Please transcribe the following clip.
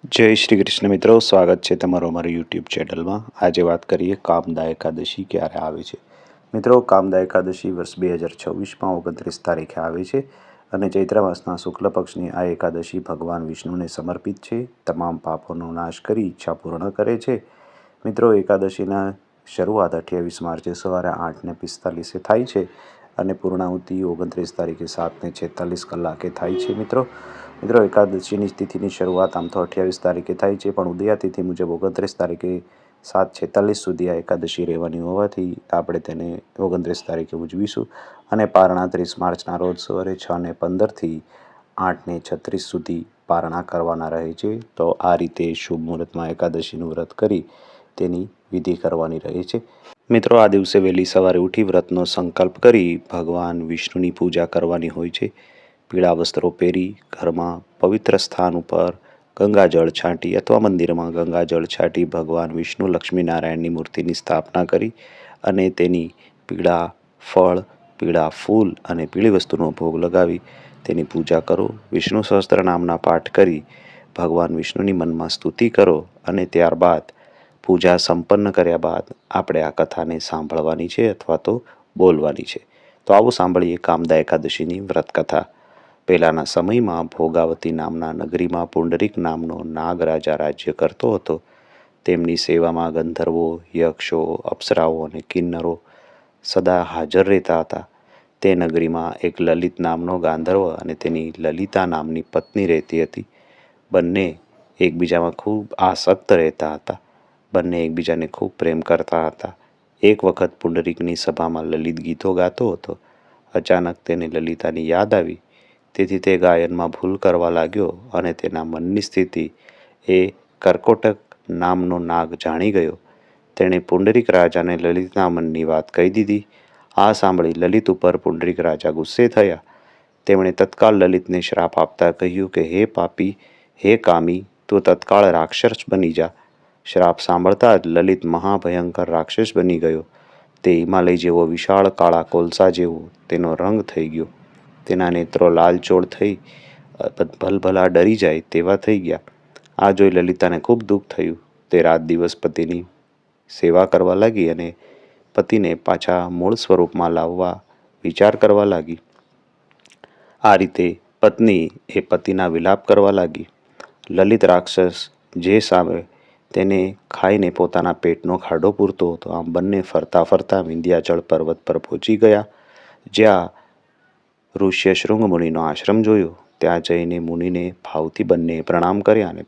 જય શ્રી કૃષ્ણ મિત્રો, સ્વાગત છે તમારો અમારી યુટ્યુબ ચેનલમાં। આજે વાત કરીએ કામદા એકાદશી ક્યારે આવે છે। મિત્રો, કામદા એકાદશી વર્ષ 2026માં 29 તારીખે આવે છે અને ચૈત્ર માસના શુક્લ પક્ષની આ એકાદશી ભગવાન વિષ્ણુને સમર્પિત છે। તમામ પાપોનો નાશ કરી ઈચ્છા પૂર્ણ કરે છે। મિત્રો, એકાદશીના શરૂઆત 28 માર્ચે સવારે 8:45 થાય છે અને પૂર્ણાહુતિ 29 તારીખે 7:46 કલાકે થાય છે। મિત્રો, એકાદશીની તિથિની શરૂઆત આમ તો 28 તારીખે થાય છે, પણ ઉદયાતિથિ મુજબ 29 તારીખે 7:46 સુધી આ એકાદશી રહેવાની હોવાથી આપણે તેને 29 તારીખે ઉજવીશું અને પારણા 30 માર્ચના રોજ સવારે 6:15થી 8:36 સુધી પારણા કરવાના રહે છે। તો આ રીતે શુભ મુહૂર્તમાં એકાદશીનું વ્રત કરી તેની વિધિ કરવાની રહે છે। મિત્રો, આ દિવસે વહેલી સવારે ઉઠી વ્રતનો સંકલ્પ કરી ભગવાન વિષ્ણુની પૂજા કરવાની હોય છે। પીળા વસ્ત્રો પહેરી ઘરમાં પવિત્ર સ્થાન ઉપર ગંગાજળ છાંટી અથવા મંદિરમાં ગંગાજળ છાંટી ભગવાન વિષ્ણુ લક્ષ્મીનારાયણની મૂર્તિની સ્થાપના કરી અને તેની પીળા ફળ, પીળા ફૂલ અને પીળી વસ્તુનો ભોગ લગાવી તેની પૂજા કરો। વિષ્ણુ સહસ્ત્ર નામના પાઠ કરી ભગવાન વિષ્ણુની મનમાં સ્તુતિ કરો અને ત્યારબાદ પૂજા સંપન્ન કર્યા બાદ આપણે આ કથાને સાંભળવાની છે અથવા તો બોલવાની છે। તો આવો સાંભળીએ કામદા એકાદશીની વ્રત કથા। પહેલાંના સમયમાં ભોગાવતી નામના નગરીમાં પુંડરીક નામનો નાગરાજા રાજ્ય કરતો હતો। તેમની સેવામાં ગંધર્વો, યક્ષો, અપ્સરાઓ અને કિન્નરો સદા હાજર રહેતા હતા। તે નગરીમાં એક લલિત નામનો ગાંધર્વ અને તેની લલિતા નામની પત્ની રહેતી હતી। બંને એકબીજામાં ખૂબ આસક્ત રહેતા હતા। બંને એકબીજાને ખૂબ પ્રેમ કરતા હતા। એક વખત પુંડરીકની સભામાં લલિત ગીતો ગાતો હતો। અચાનક તેને લલિતાની યાદ આવી, તેથી તે ગાયનમાં ભૂલ કરવા લાગ્યો અને તેના મનની સ્થિતિ એ કર્કોટક નામનો નાગ જાણી ગયો। તેણે પુંડરીક રાજાને લલિતના મનની વાત કહી દીધી। આ સાંભળી લલિત ઉપર પુંડરીક રાજા ગુસ્સે થયા। તેમણે તત્કાળ લલિતને શ્રાપ આપતા કહ્યું કે હે પાપી, હે કામી, તું તત્કાળ રાક્ષસ બની જા। શ્રાપ સાંભળતા જ લલિત મહાભયંકર રાક્ષસ બની ગયો। તે હિમાલય જેવો વિશાળ કાળા કોલસા જેવો તેનો રંગ થઈ ગયો। તેના નેત્રો લાલચોળ થઈ ભલભલા ડરી જાય તેવા થઈ ગયા। આ જોઈ લલિતાને ખૂબ દુઃખ થયું। તે રાત દિવસ પતિની સેવા કરવા લાગી અને પતિને પાછા મૂળ સ્વરૂપમાં લાવવા વિચાર કરવા લાગી। આ રીતે પત્ની એ પતિના વિલાપ કરવા લાગી। લલિત રાક્ષસ જે સામે તેને ખાઈને પોતાના પેટનો ખાડો પૂરતો હતો। આમ બંને ફરતા ફરતા વિંધ્યાચળ પર્વત પર પહોંચી ગયા, જ્યાં ઋષ્ય શૃંગ મુનિનો આશ્રમ જોયો। ત્યાં જઈને મુનિને ભાવથી બંને પ્રણામ કર્યા અને